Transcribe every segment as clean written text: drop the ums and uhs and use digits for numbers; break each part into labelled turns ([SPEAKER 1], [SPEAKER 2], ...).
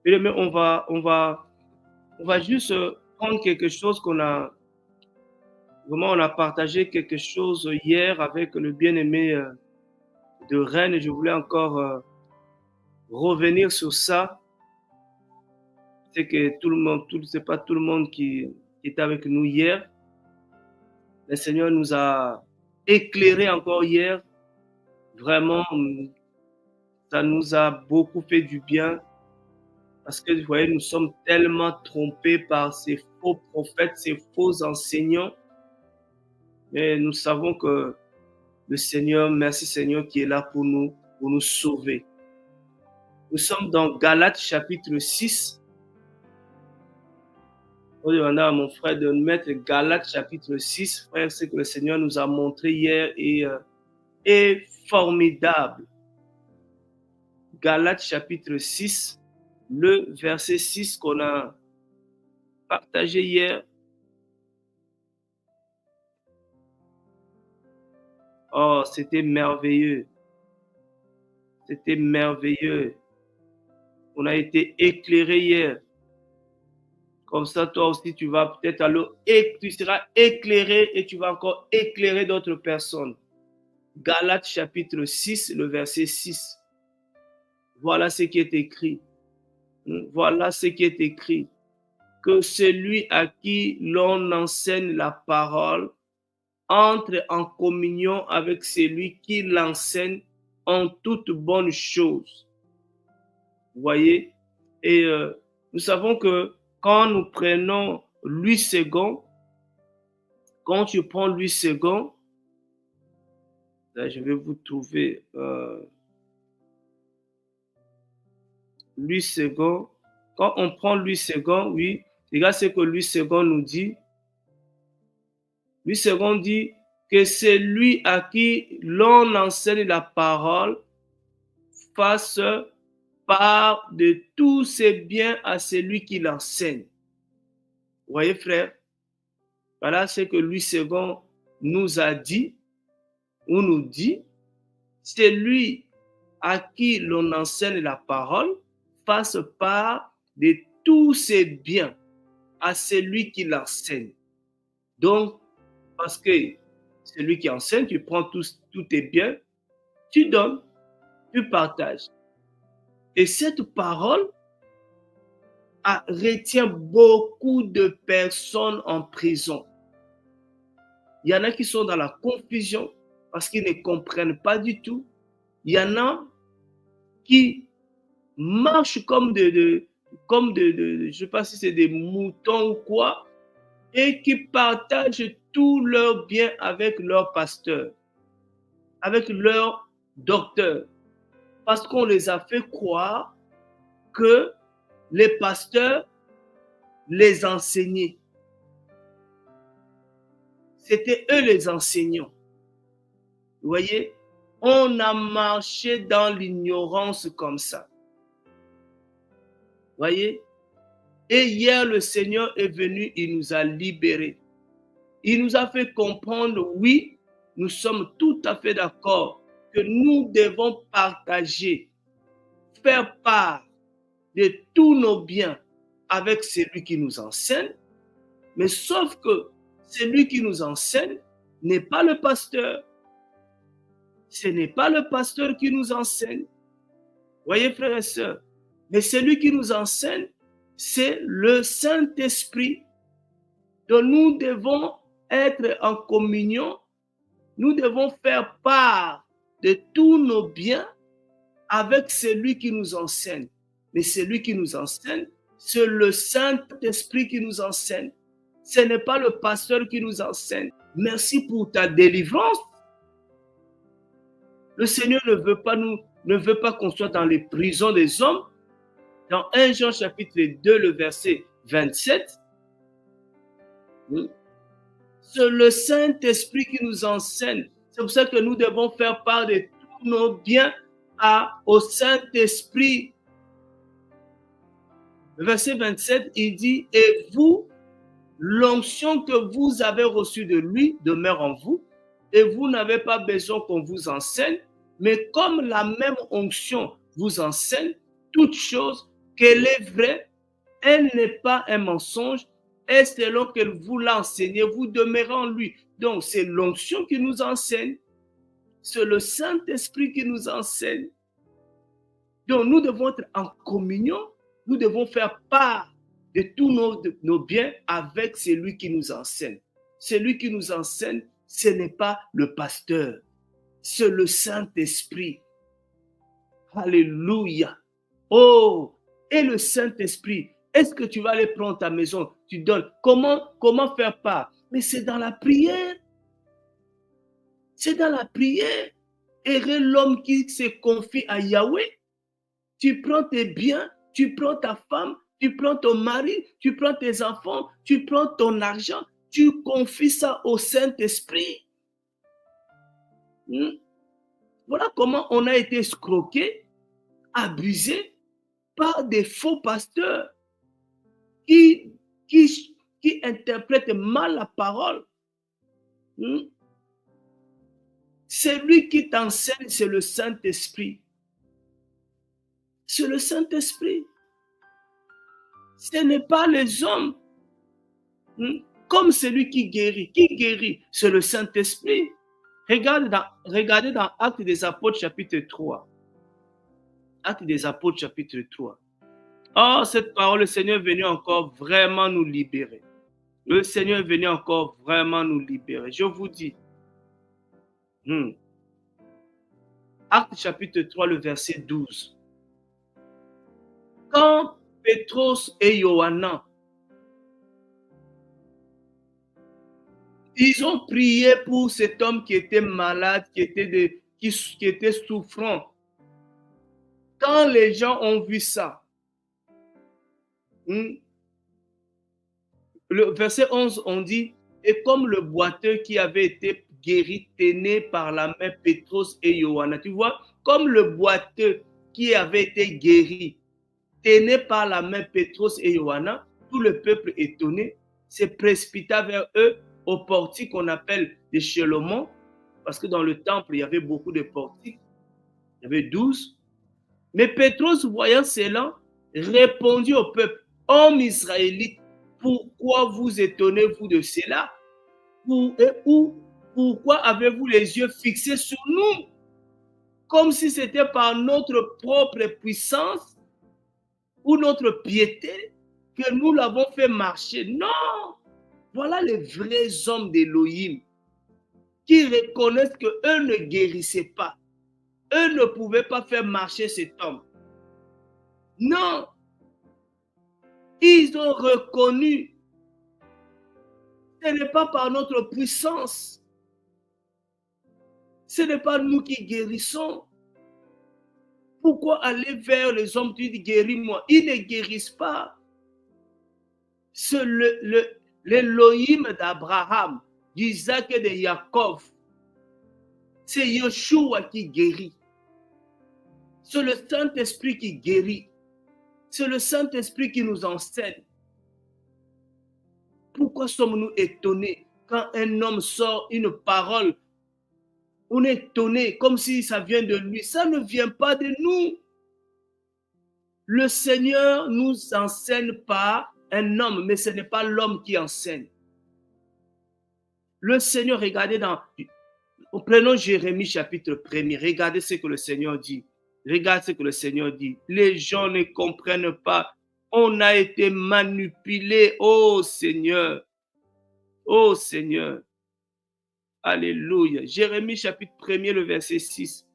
[SPEAKER 1] Mais on va juste prendre quelque chose qu'on a, vraiment, on a partagé quelque chose hier avec le bien-aimé de Rennes. Je voulais encore revenir sur ça. C'est que c'est pas tout le monde qui était avec nous hier. Le Seigneur nous a éclairé encore hier. Vraiment, ça nous a beaucoup fait du bien. Parce que, vous voyez, nous sommes tellement trompés par ces faux prophètes, ces faux enseignants. Mais nous savons que le Seigneur, merci Seigneur, qui est là pour nous sauver. Nous sommes dans Galates chapitre 6. Je vais demander à mon frère de mettre Galates chapitre 6. Frère, ce que le Seigneur nous a montré hier est formidable. Galates chapitre 6, le verset 6 qu'on a partagé hier. Oh, c'était merveilleux. C'était merveilleux. On a été éclairé hier. Comme ça, toi aussi, tu vas peut-être tu seras éclairé et tu vas encore éclairer d'autres personnes. Galates chapitre 6, le verset 6. Voilà ce qui est écrit. Voilà ce qui est écrit. Que celui à qui l'on enseigne la parole entre en communion avec celui qui l'enseigne en toute bonne chose. Vous voyez? Et nous savons que quand nous prenons Louis II, quand tu prends Louis II, là je vais vous trouver Louis II. Quand on prend Louis II, oui, regarde ce que Louis II nous dit. Louis II dit que c'est lui à qui l'on enseigne la parole fasse part de tous ses biens à celui qui l'enseigne. Vous voyez, frère? Voilà ce que Louis II nous a dit, ou nous dit. C'est lui à qui l'on enseigne la parole fasse part de tous ses biens à celui qui l'enseigne. Donc, parce que celui qui enseigne, tu prends tous tes biens, tu donnes, tu partages. Et cette parole retient beaucoup de personnes en prison. Il y en a qui sont dans la confusion parce qu'ils ne comprennent pas du tout. Il y en a qui marchent comme je ne sais pas si c'est des moutons ou quoi, et qui partagent tous leurs biens avec leur pasteur, avec leur docteur, parce qu'on les a fait croire que les pasteurs les enseignaient. C'était eux les enseignants. Vous voyez, on a marché dans l'ignorance comme ça. Vous voyez? Et hier, le Seigneur est venu, il nous a libérés. Il nous a fait comprendre, oui, nous sommes tout à fait d'accord que nous devons partager, faire part de tous nos biens avec celui qui nous enseigne, mais sauf que celui qui nous enseigne n'est pas le pasteur. Ce n'est pas le pasteur qui nous enseigne. Voyez, frères et sœurs, mais celui qui nous enseigne, c'est le Saint-Esprit. Donc nous devons être en communion, nous devons faire part de tous nos biens avec celui qui nous enseigne. Mais celui qui nous enseigne, c'est le Saint-Esprit qui nous enseigne. Ce n'est pas le pasteur qui nous enseigne. Merci pour ta délivrance. Le Seigneur ne veut pas qu'on soit dans les prisons des hommes. Dans 1 Jean chapitre 2, le verset 27, c'est le Saint-Esprit qui nous enseigne. C'est pour ça que nous devons faire part de tous nos biens au Saint-Esprit. Le verset 27, il dit, et vous, l'onction que vous avez reçue de lui demeure en vous, et vous n'avez pas besoin qu'on vous enseigne, mais comme la même onction vous enseigne toutes choses, qu'elle est vraie, elle n'est pas un mensonge, et selon qu'elle vous l'a enseigné, vous demeurez en lui. Donc, c'est l'onction qui nous enseigne, c'est le Saint-Esprit qui nous enseigne. Donc, nous devons être en communion, nous devons faire part de tous nos biens avec celui qui nous enseigne. Celui qui nous enseigne, ce n'est pas le pasteur, c'est le Saint-Esprit. Alléluia. Oh, et le Saint-Esprit, est-ce que tu vas aller prendre ta maison? Tu donnes. Comment faire part? Mais c'est dans la prière. C'est dans la prière. Et l'homme qui se confie à Yahweh, tu prends tes biens, tu prends ta femme, tu prends ton mari, tu prends tes enfants, tu prends ton argent, tu confies ça au Saint-Esprit. Voilà comment on a été escroqué, abusé par des faux pasteurs qui interprètent mal la parole. Celui qui t'enseigne, c'est le Saint-Esprit. C'est le Saint-Esprit. Ce n'est pas les hommes. Comme celui qui guérit. Qui guérit? C'est le Saint-Esprit. Regardez dans Actes des Apôtres chapitre 3. Actes des Apôtres chapitre 3. Oh, cette parole, le Seigneur est venu encore vraiment nous libérer. Le Seigneur est venu encore vraiment nous libérer. Je vous dis. Actes chapitre 3, le verset 12. Quand Pétros et Johannan, ils ont prié pour cet homme qui était malade, qui était souffrant. Quand les gens ont vu ça, le verset 11, on dit, et comme le boiteux qui avait été guéri tenait par la main Pétros et Johannan. Tu vois, comme le boiteux qui avait été guéri tenait par la main Pétros et Johannan, tout le peuple étonné se précipita vers eux au portique qu'on appelle des Chelomons, parce que dans le temple, il y avait beaucoup de portiques. Il y avait 12. Mais Pétros, voyant cela, répondit au peuple, « Hommes israélites, pourquoi vous étonnez-vous de cela? Pourquoi avez-vous les yeux fixés sur nous, comme si c'était par notre propre puissance ou notre piété que nous l'avons fait marcher? Non! Voilà les vrais hommes d'Élohim qui reconnaissent qu'eux ne guérissaient pas. Eux ne pouvaient pas faire marcher cet homme. Non! Ils ont reconnu que ce n'est pas par notre puissance. Ce n'est pas nous qui guérissons. Pourquoi aller vers les hommes qui disent guéris-moi? Ils ne guérissent pas. C'est l'Élohim d'Abraham, d'Isaac et de Jacob. C'est Yeshua qui guérit. C'est le Saint-Esprit qui guérit. C'est le Saint-Esprit qui nous enseigne. Pourquoi sommes-nous étonnés quand un homme sort une parole? On est étonné comme si ça vient de lui. Ça ne vient pas de nous. Le Seigneur nous enseigne par un homme, mais ce n'est pas l'homme qui enseigne. Le Seigneur, regardez prenons Jérémie chapitre 1er, regardez ce que le Seigneur dit. Regarde ce que le Seigneur dit. Les gens ne comprennent pas. On a été manipulés. Oh Seigneur. Oh Seigneur. Alléluia. Jérémie chapitre 1er, le verset 6.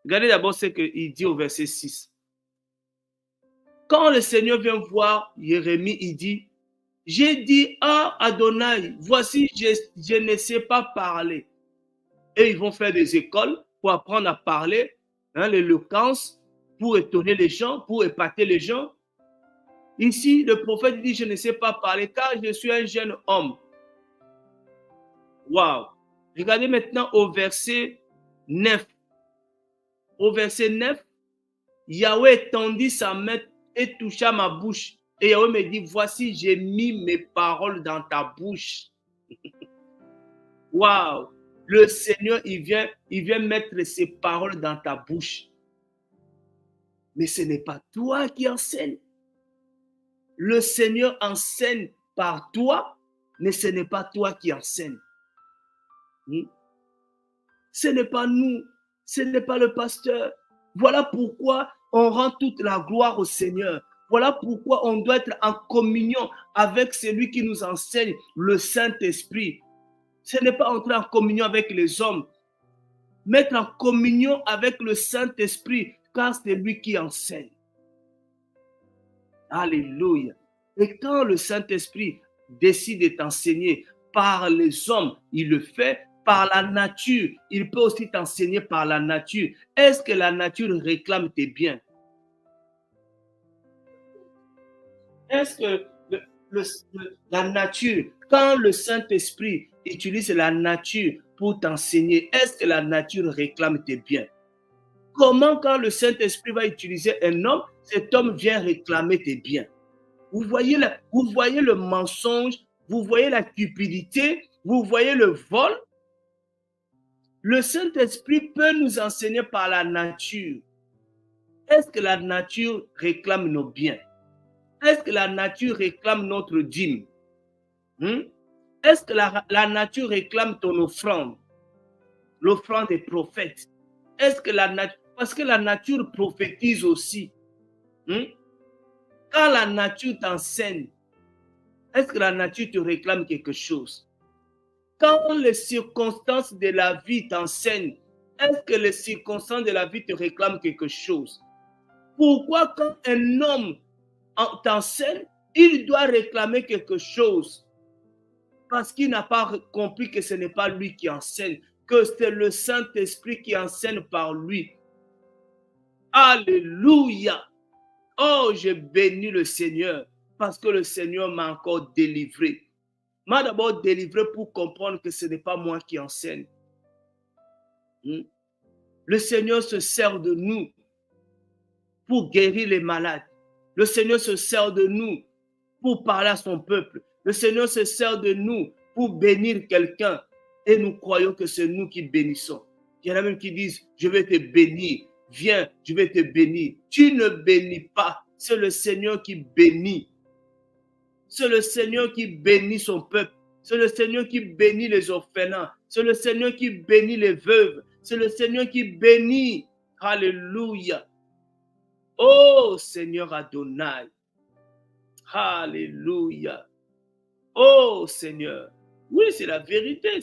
[SPEAKER 1] Regardez d'abord ce qu'il dit au verset 6. Quand le Seigneur vient voir Jérémie, il dit, j'ai dit à Adonai, voici, je ne sais pas parler. Et ils vont faire des écoles pour apprendre à parler, l'éloquence, pour étonner les gens, pour épater les gens. Ici, le prophète dit, je ne sais pas parler car je suis un jeune homme. Waouh! Regardez maintenant au verset 9. Au verset 9, Yahweh tendit sa main et toucha ma bouche. Et Yahweh me dit, voici, j'ai mis mes paroles dans ta bouche. Waouh! Le Seigneur, il vient mettre ses paroles dans ta bouche. Mais ce n'est pas toi qui enseignes. Le Seigneur enseigne par toi, mais ce n'est pas toi qui enseignes. Ce n'est pas nous, ce n'est pas le pasteur. Voilà pourquoi on rend toute la gloire au Seigneur. Voilà pourquoi on doit être en communion avec celui qui nous enseigne, le Saint-Esprit. Ce n'est pas entrer en communion avec les hommes. Mettre en communion avec le Saint-Esprit, car c'est lui qui enseigne. Alléluia. Et quand le Saint-Esprit décide de t'enseigner par les hommes, il le fait. Par la nature, il peut aussi t'enseigner par la nature. Est-ce que la nature réclame tes biens? Est-ce que la nature, quand le Saint-Esprit utilise la nature pour t'enseigner, est-ce que la nature réclame tes biens? Comment, quand le Saint-Esprit va utiliser un homme, cet homme vient réclamer tes biens? Vous voyez le mensonge, vous voyez la cupidité, vous voyez le vol. Le Saint-Esprit peut nous enseigner par la nature. Est-ce que la nature réclame nos biens? Est-ce que la nature réclame notre dîme? Est-ce que la nature réclame ton offrande? L'offrande des prophètes. Est-ce que la nature... Parce que la nature prophétise aussi. Quand la nature t'enseigne, est-ce que la nature te réclame quelque chose? Quand les circonstances de la vie t'enseignent, est-ce que les circonstances de la vie te réclament quelque chose? Pourquoi quand un homme t'enseigne, il doit réclamer quelque chose? Parce qu'il n'a pas compris que ce n'est pas lui qui enseigne, que c'est le Saint-Esprit qui enseigne par lui. Alléluia! Oh, je bénis le Seigneur parce que le Seigneur m'a encore délivré. M'a d'abord délivré pour comprendre que ce n'est pas moi qui enseigne. Le Seigneur se sert de nous pour guérir les malades. Le Seigneur se sert de nous pour parler à son peuple. Le Seigneur se sert de nous pour bénir quelqu'un. Et nous croyons que c'est nous qui bénissons. Il y en a même qui disent, je vais te bénir. Viens, je vais te bénir. Tu ne bénis pas. C'est le Seigneur qui bénit. C'est le Seigneur qui bénit son peuple. C'est le Seigneur qui bénit les orphelins. C'est le Seigneur qui bénit les veuves. C'est le Seigneur qui bénit. Alléluia. Oh Seigneur Adonai. Alléluia. Oh Seigneur. Oui, c'est la vérité,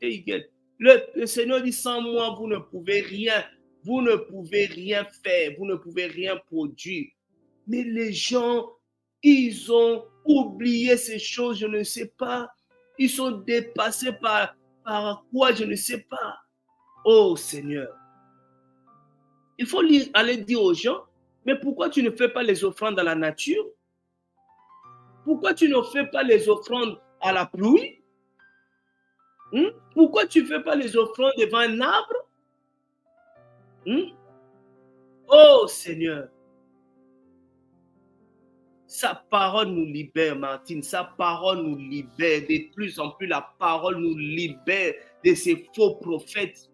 [SPEAKER 1] Higuel. Le Seigneur dit, sans moi, vous ne pouvez rien. Vous ne pouvez rien faire. Vous ne pouvez rien produire. Mais les gens, ils ont oublié ces choses, je ne sais pas. Ils sont dépassés par quoi, je ne sais pas. Oh Seigneur. Il faut aller dire aux gens, mais pourquoi tu ne fais pas les offrandes dans la nature? Pourquoi tu ne fais pas les offrandes à la pluie? Pourquoi tu ne fais pas les offrandes devant un arbre? Oh Seigneur. Sa parole nous libère, Martine. Sa parole nous libère. De plus en plus, la parole nous libère de ces faux prophètes.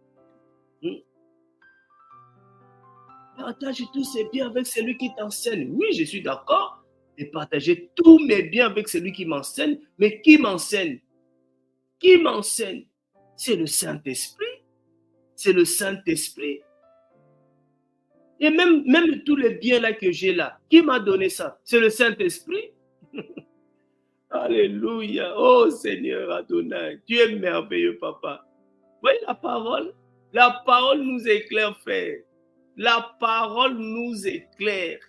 [SPEAKER 1] Partage tous ses biens avec celui qui t'enseigne. Oui, je suis d'accord. Et partager tous mes biens avec celui qui m'enseigne. Mais qui m'enseigne? Qui m'enseigne? C'est le Saint-Esprit. C'est le Saint-Esprit. Et même tous les biens là que j'ai là, qui m'a donné ça? C'est le Saint-Esprit. Alléluia. Oh Seigneur Adonai, tu es merveilleux, papa. Vous voyez la parole? La parole nous éclaire, frère. La parole nous éclaire.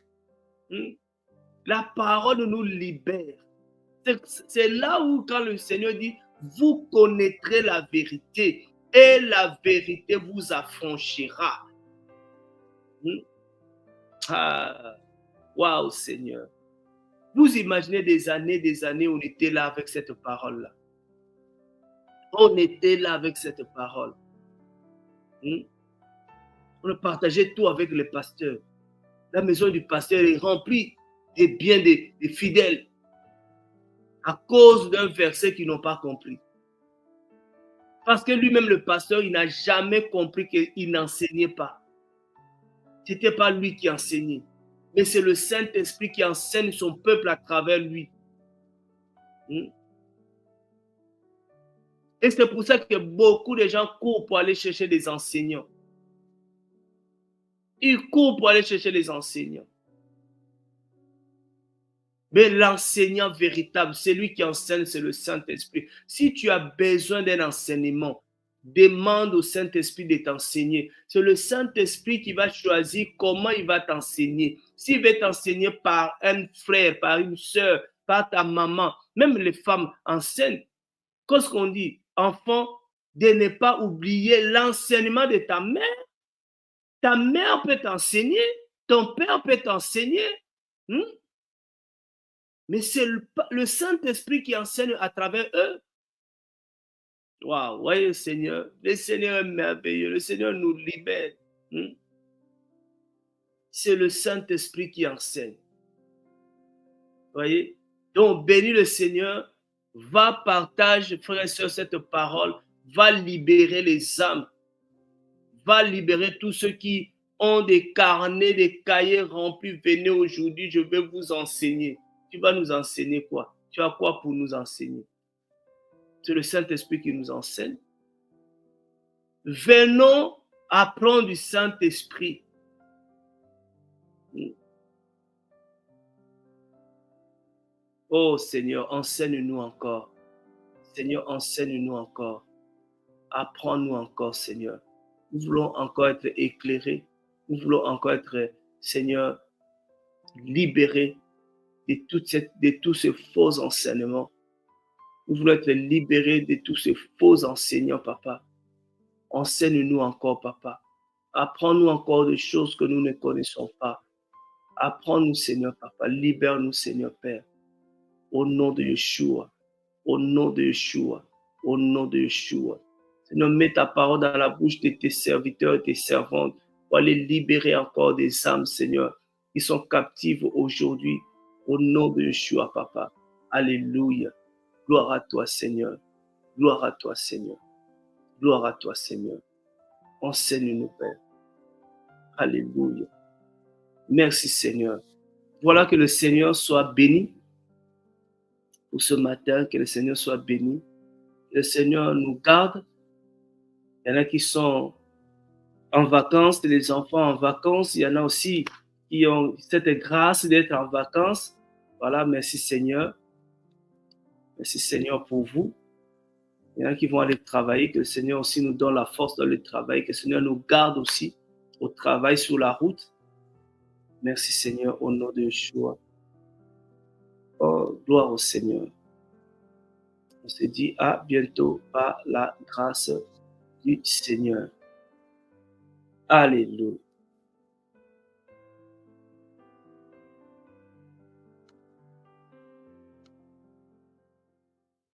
[SPEAKER 1] La parole nous libère. C'est là où quand le Seigneur dit, vous connaîtrez la vérité et la vérité vous affranchira. Waouh, Seigneur. Vous imaginez des années, on était là avec cette parole-là. On était là avec cette parole. On partageait tout avec les pasteurs. La maison du pasteur est remplie des biens des fidèles à cause d'un verset qu'ils n'ont pas compris. Parce que lui-même, le pasteur, il n'a jamais compris qu'il n'enseignait pas. Ce n'était pas lui qui enseignait. Mais c'est le Saint-Esprit qui enseigne son peuple à travers lui. Et c'est pour ça que beaucoup de gens courent pour aller chercher des enseignants. Ils courent pour aller chercher des enseignants. Mais l'enseignant véritable, c'est lui qui enseigne, c'est le Saint-Esprit. Si tu as besoin d'un enseignement, demande au Saint-Esprit de t'enseigner. C'est le Saint-Esprit qui va choisir comment il va t'enseigner. S'il veut t'enseigner par un frère, par une soeur, par ta maman, même les femmes enseignent. Qu'est-ce qu'on dit? Enfant, de ne pas oublier l'enseignement de ta mère. Ta mère peut t'enseigner, ton père peut t'enseigner. Mais c'est le Saint-Esprit qui enseigne à travers eux. Waouh, voyez le Seigneur est merveilleux, le Seigneur nous libère. C'est le Saint-Esprit qui enseigne. Voyez? Donc, bénis le Seigneur, va partager, frères et sœurs, cette parole, va libérer les âmes, va libérer tous ceux qui ont des carnets, des cahiers remplis. Venez aujourd'hui, je vais vous enseigner. Tu vas nous enseigner quoi? Tu as quoi pour nous enseigner? C'est le Saint-Esprit qui nous enseigne. Venons apprendre du Saint-Esprit. Oh Seigneur, enseigne-nous encore. Seigneur, enseigne-nous encore. Apprends-nous encore, Seigneur. Nous voulons encore être éclairés. Nous voulons encore être, Seigneur, libérés de tous ces faux enseignements. Nous voulons être libérés de tous ces faux enseignants, Papa. Enseigne-nous encore, Papa. Apprends-nous encore des choses que nous ne connaissons pas. Apprends-nous, Seigneur, Papa. Libère-nous, Seigneur, Père. Au nom de Yeshua. Au nom de Yeshua. Au nom de Yeshua. Seigneur, mets ta parole dans la bouche de tes serviteurs et tes servantes pour aller libérer encore des âmes, Seigneur, qui sont captives aujourd'hui. Au nom de Yeshua, Papa. Alléluia. Gloire à toi, Seigneur. Gloire à toi, Seigneur. Gloire à toi, Seigneur. Enseigne-nous, Père. Alléluia. Merci, Seigneur. Voilà, que le Seigneur soit béni pour ce matin, que le Seigneur soit béni. Que le Seigneur nous garde. Il y en a qui sont en vacances, les enfants en vacances. Il y en a aussi qui ont cette grâce d'être en vacances. Voilà, merci Seigneur. Merci Seigneur pour vous. Il y en a qui vont aller travailler, que le Seigneur aussi nous donne la force dans le travail, que le Seigneur nous garde aussi au travail sur la route. Merci Seigneur, au nom de Yeshua. Oh, gloire au Seigneur. On se dit à bientôt par la grâce du Seigneur. Alléluia.